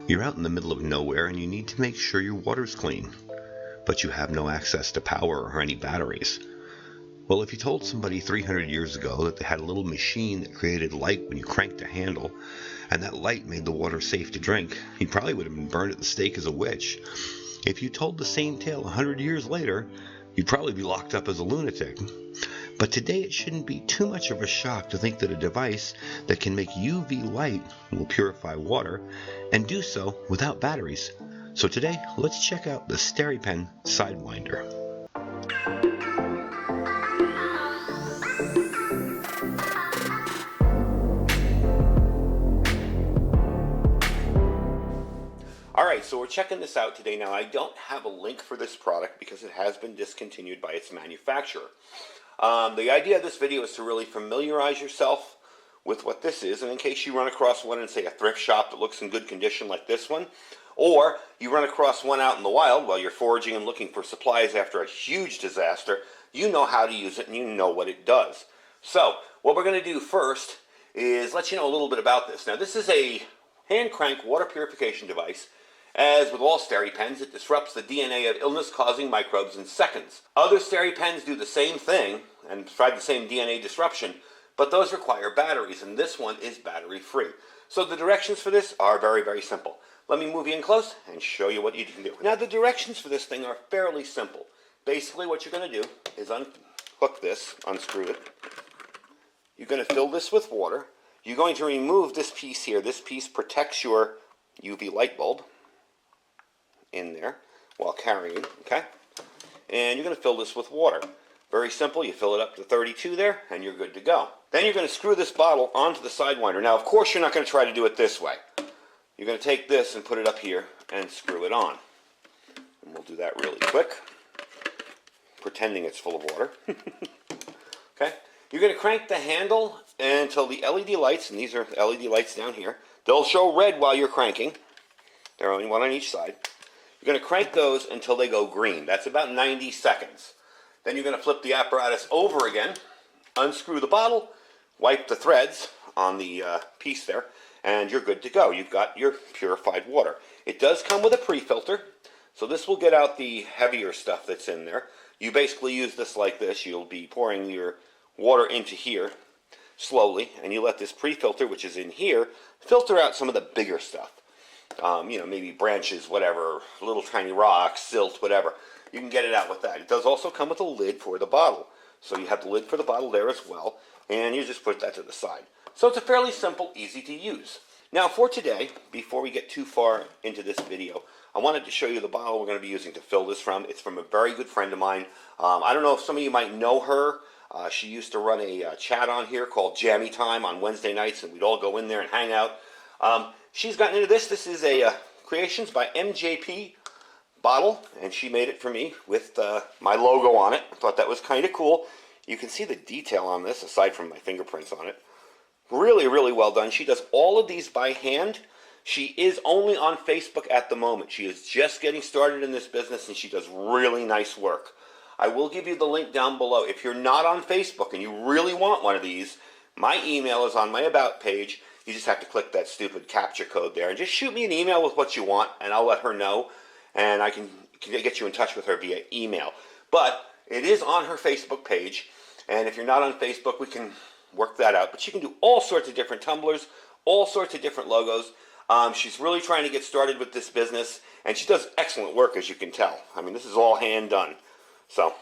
You're out in the middle of nowhere and you need to make sure your water's clean, but you have no access to power or any batteries. Well, if you told somebody 300 years ago that they had a little machine that created light when you cranked a handle, and that light made the water safe to drink, he probably would have been burned at the stake as a witch. If you told the same tale 100 years later, you'd probably be locked up as a lunatic. But today it shouldn't be too much of a shock to think that a device that can make UV light will purify water, and do so without batteries. So today, let's check out the SteriPEN Sidewinder. Alright, so we're checking this out today. Now, I don't have a link for this product because it has been discontinued by its manufacturer. The idea of this video is to really familiarize yourself with what this is, and in case you run across one in, say, a thrift shop that looks in good condition like this one, or you run across one out in the wild while you're foraging and looking for supplies after a huge disaster, you know how to use it and you know what it does. So, what we're going to do first is let you know a little bit about this. Now, this is a hand crank water purification device. As with all SteriPENs, it disrupts the DNA of illness-causing microbes in seconds. Other SteriPENs do the same thing and provide the same DNA disruption, but those require batteries, and this one is battery-free. So the directions for this are very, very simple. Let me move you in close and show you what you can do. Now, the directions for this thing are fairly simple. Basically, what you're going to do is unhook this, unscrew it. You're going to fill this with water. You're going to remove this piece here. This piece protects your UV light bulb in there while carrying, okay? And you're going to fill this with water. Very simple. You fill it up to 32 there, and you're good to go. Then you're going to screw this bottle onto the Sidewinder. Now, of course, you're not going to try to do it this way. You're going to take this and put it up here and screw it on. And we'll do that really quick, pretending it's full of water. Okay? You're going to crank the handle until the LED lights, and these are LED lights down here, they'll show red while you're cranking. There are only one on each side. You're going to crank those until they go green. That's about 90 seconds. Then you're going to flip the apparatus over again, unscrew the bottle, wipe the threads on the piece there, and you're good to go. You've got your purified water. It does come with a pre-filter, so this will get out the heavier stuff that's in there. You basically use this like this. You'll be pouring your water into here slowly, and you let this pre-filter, which is in here, filter out some of the bigger stuff. You know, maybe branches, whatever, little tiny rocks, silt, whatever. You can get it out with that. It does also come with a lid for the bottle. So you have the lid for the bottle there as well, and you just put that to the side. So it's a fairly simple, easy to use. Now for today, before we get too far into this video, I wanted to show you the bottle we're going to be using to fill this from. It's from a very good friend of mine. I don't know if some of you might know her. She used to run a chat on here called Jammy Time on Wednesday nights, and we'd all go in there and hang out. She's gotten into this. This is a Creations by MJP bottle, and she made it for me with my logo on it. I thought that was kind of cool. You can see the detail on this, aside from my fingerprints on it. Really, really well done. She does all of these by hand. She is only on Facebook at the moment. She is just getting started in this business, and she does really nice work. I will give you the link down below. If you're not on Facebook and you really want one of these, my email is on my About page. You just have to click that stupid CAPTCHA code there and just shoot me an email with what you want, and I'll let her know, and I can get you in touch with her via email. But it is on her Facebook page, and if you're not on Facebook, we can work that out. But she can do all sorts of different tumblers, all sorts of different logos. She's really trying to get started with this business, and she does excellent work, as you can tell. I mean, this is all hand done. So,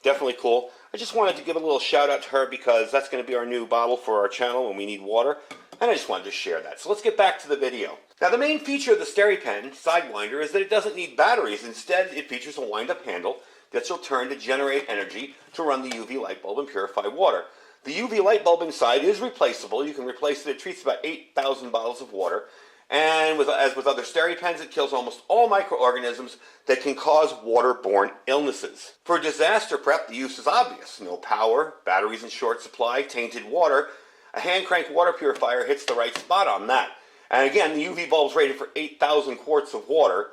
definitely cool. I just wanted to give a little shout out to her because that's going to be our new bottle for our channel when we need water. And I just wanted to share that. So let's get back to the video. Now, the main feature of the SteriPEN Sidewinder is that it doesn't need batteries. Instead, it features a wind-up handle that you'll turn to generate energy to run the UV light bulb and purify water. The UV light bulb inside is replaceable. You can replace it. It treats about 8,000 bottles of water. And as with other SteriPENs, it kills almost all microorganisms that can cause waterborne illnesses. For disaster prep, the use is obvious. No power, batteries in short supply, tainted water. A hand crank water purifier hits the right spot on that. And again, the UV bulb's rated for 8,000 quarts of water.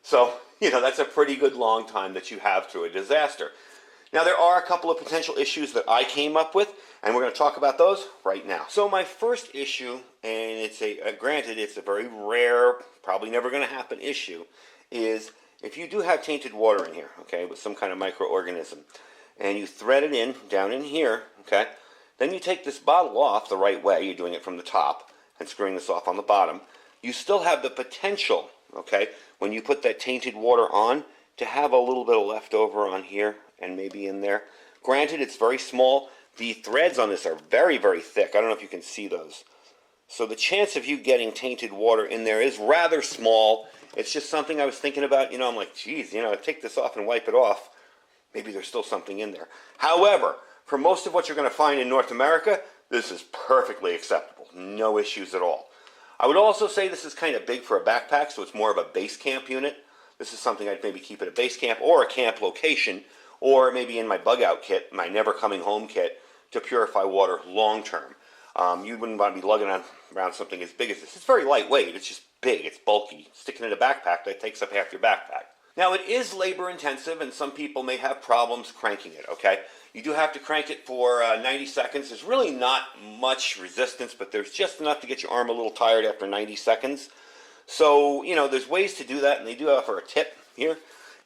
So, you know, that's a pretty good long time that you have through a disaster. Now, there are a couple of potential issues that I came up with, and we're going to talk about those right now. So my first issue, and it's granted, it's a very rare probably never going to happen issue is if you do have tainted water in here, okay, with some kind of microorganism, and you thread it in, down in here, okay, then you take this bottle off the right way, you're doing it from the top, and screwing this off on the bottom, you still have the potential, okay, when you put that tainted water on, to have a little bit of leftover on here, and maybe in there. Granted, it's very small. The threads on this are very, very thick. I don't know if you can see those. So the chance of you getting tainted water in there is rather small. It's just something I was thinking about. You know, I'm like, geez, you know, I take this off and wipe it off. Maybe there's still something in there. However, for most of what you're going to find in North America, this is perfectly acceptable. No issues at all. I would also say this is kind of big for a backpack, so it's more of a base camp unit. This is something I'd maybe keep at a base camp or a camp location, or maybe in my bug out kit, my never coming home kit, to purify water long term. You wouldn't want to be lugging around something as big as this. It's very lightweight, it's just big, it's bulky. Sticking in a backpack, that takes up half your backpack. Now it is labor intensive and some people may have problems cranking it, okay? You do have to crank it for 90 seconds. There's really not much resistance, but there's just enough to get your arm a little tired after 90 seconds. So, you know, there's ways to do that, and they do offer a tip here.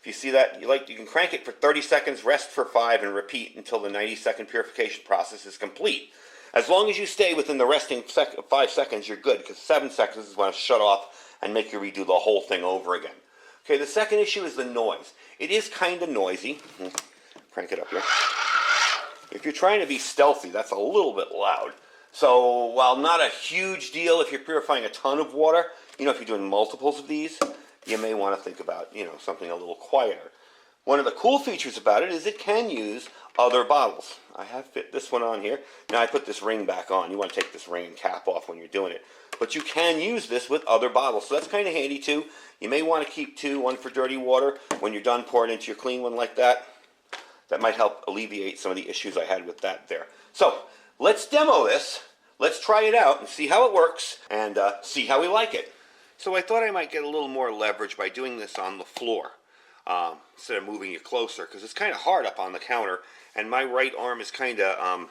If you see that, you can crank it for 30 seconds, rest for 5, and repeat until the 90-second purification process is complete. As long as you stay within the resting 5 seconds, you're good, because 7 seconds is when it's shut off and make you redo the whole thing over again. Okay, the second issue is the noise. It is kind of noisy. Crank it up here. If you're trying to be stealthy, that's a little bit loud. So while not a huge deal if you're purifying a ton of water, you know, if you're doing multiples of these, you may want to think about, you know, something a little quieter. One of the cool features about it is it can use other bottles. I have fit this one on here. Now I put this ring back on. You want to take this ring and cap off when you're doing it. But you can use this with other bottles, so that's kind of handy too. You may want to keep 2, one for dirty water. When you're done, pour it into your clean one like that. That might help alleviate some of the issues I had with that there. So let's demo this. Let's try it out and see how it works and see how we like it. So I thought I might get a little more leverage by doing this on the floor instead of moving you closer, because it's kind of hard up on the counter and my right arm is kind of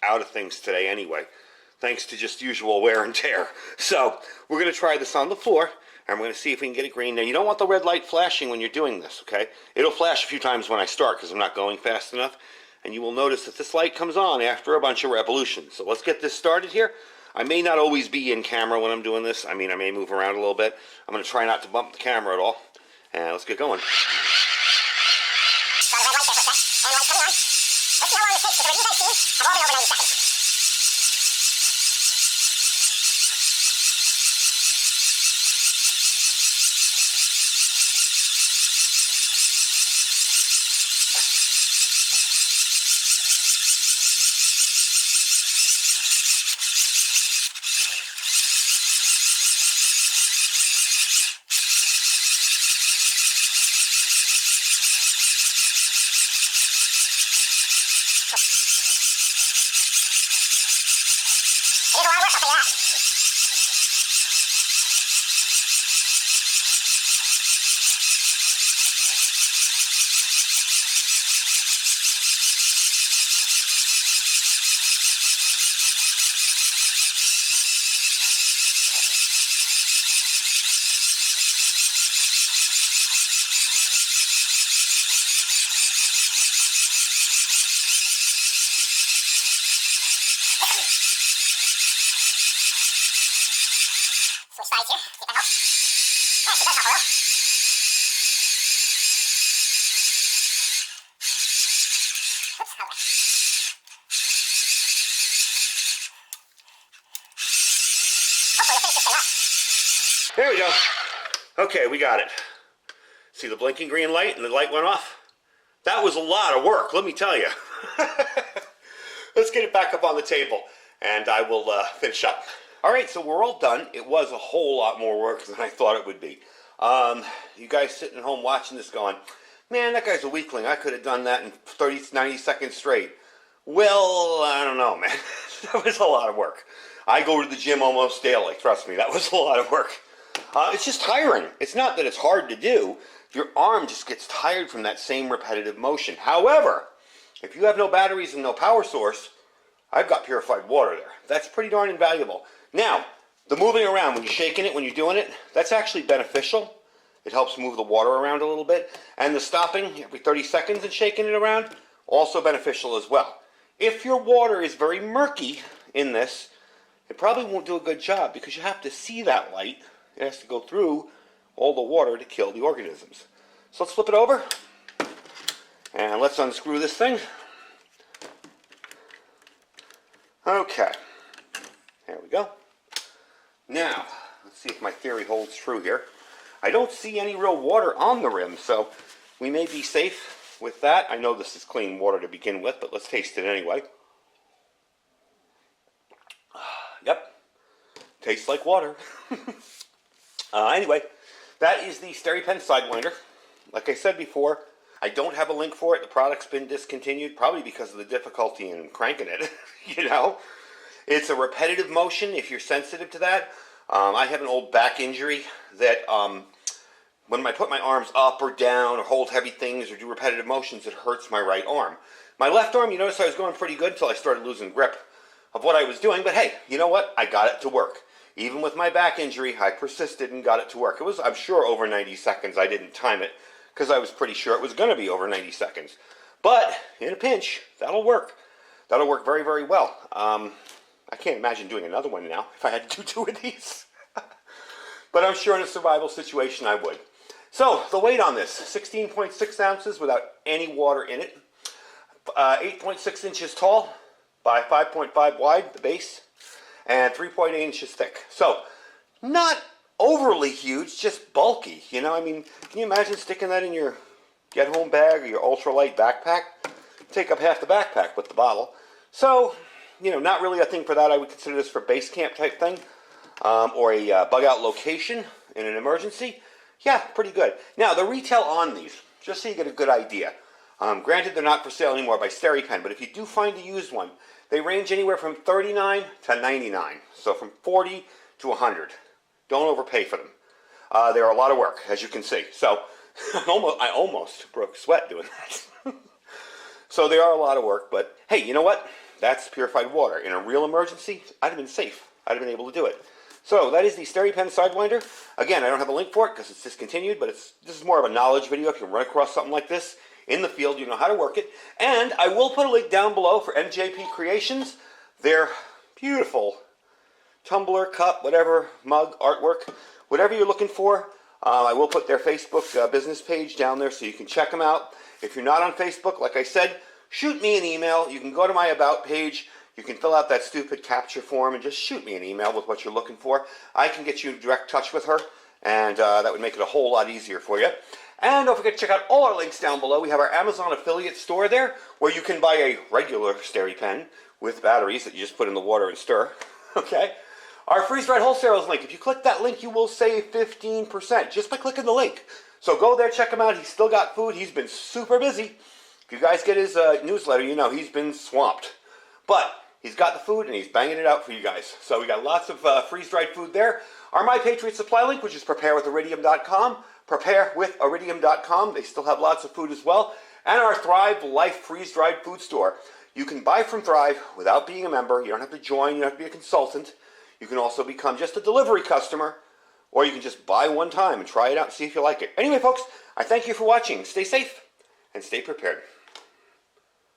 out of things today anyway, thanks to just usual wear and tear. So we're going to try this on the floor and we're going to see if we can get it green. Now you don't want the red light flashing when you're doing this, okay? It'll flash a few times when I start because I'm not going fast enough, and you will notice that this light comes on after a bunch of revolutions. So let's get this started here. I may not always be in camera when I'm doing this. I mean, I may move around a little bit. I'm going to try not to bump the camera at all. And let's get going. There we go. Okay, we got it. See the blinking green light and the light went off? That was a lot of work, let me tell you. Let's get it back up on the table and I will finish up. All right, so we're all done. It was a whole lot more work than I thought it would be. You guys sitting at home watching this going, man, that guy's a weakling. I could have done that in 90 seconds straight. Well, I don't know, man. That was a lot of work. I go to the gym almost daily. Trust me, that was a lot of work. It's just tiring. It's not that it's hard to do. Your arm just gets tired from that same repetitive motion. However, if you have no batteries and no power source, I've got purified water there. That's pretty darn invaluable. Now, The moving around, when you're shaking it, when you're doing it, that's actually beneficial. It helps move the water around a little bit. And the stopping every 30 seconds and shaking it around, also beneficial as well. If your water is very murky in this, it probably won't do a good job because you have to see that light. It has to go through all the water to kill the organisms. So let's flip it over and let's unscrew this thing. Okay, there we go. Now, let's see if my theory holds true here. I don't see any real water on the rim, so we may be safe with that. I know this is clean water to begin with, but let's taste it anyway. Yep, tastes like water. Anyway, that is the SteriPEN Sidewinder. Like I said before, I don't have a link for it. The product's been discontinued, probably because of the difficulty in cranking it, you know. It's a repetitive motion if you're sensitive to that. I have an old back injury that when I put my arms up or down or hold heavy things or do repetitive motions, it hurts my right arm. My left arm, you notice I was going pretty good until I started losing grip of what I was doing. But hey, you know what? I got it to work. Even with my back injury, I persisted and got it to work. It was, I'm sure, over 90 seconds. I didn't time it because I was pretty sure it was going to be over 90 seconds. But in a pinch, that'll work. That'll work very, very well. I can't imagine doing another one now if I had to do two of these. But I'm sure in a survival situation I would. So, the weight on this, 16.6 ounces without any water in it. 8.6 inches tall by 5.5 wide, the base, and 3.8 inches thick. So, not overly huge, just bulky. You know, I mean, can you imagine sticking that in your get-home bag or your ultralight backpack? Take up half the backpack with the bottle. So, you know, not really a thing for that. I would consider this for base camp type thing, or a bug-out location in an emergency. Yeah, pretty good. Now, the retail on these, just so you get a good idea. Granted, they're not for sale anymore by SteriPEN, but if you do find a used one, they range anywhere from $39 to $99. So from $40 to $100. Don't overpay for them. They're a lot of work, as you can see. So I almost broke a sweat doing that. So they are a lot of work, but hey, you know what? That's purified water. In a real emergency, I'd have been safe. I'd have been able to do it. So that is the SteriPEN Sidewinder. Again, I don't have a link for it because it's discontinued, but this is more of a knowledge video. If you run across something like this in the field, you know how to work it. And I will put a link down below for MJP Creations. Their beautiful tumbler, cup, whatever, mug, artwork, whatever you're looking for. I will put their Facebook business page down there so you can check them out. If you're not on Facebook, like I said, shoot me an email. You can go to my About page. You can fill out that stupid capture form and just shoot me an email with what you're looking for. I can get you in direct touch with her, and that would make it a whole lot easier for you. And don't forget to check out all our links down below. We have our Amazon affiliate store there, where you can buy a regular SteriPEN with batteries that you just put in the water and stir. Okay? Our freeze-dried wholesalers link. If you click that link, you will save 15% just by clicking the link. So go there, check him out. He's still got food. He's been super busy. If you guys get his newsletter, you know he's been swamped. But he's got the food, and he's banging it out for you guys. So we got lots of freeze-dried food there. Our My Patriot Supply link, which is preparewithiridium.com. Preparewithiridium.com. They still have lots of food as well. And our Thrive Life freeze-dried food store. You can buy from Thrive without being a member. You don't have to join. You don't have to be a consultant. You can also become just a delivery customer. Or you can just buy one time and try it out and see if you like it. Anyway, folks, I thank you for watching. Stay safe and stay prepared.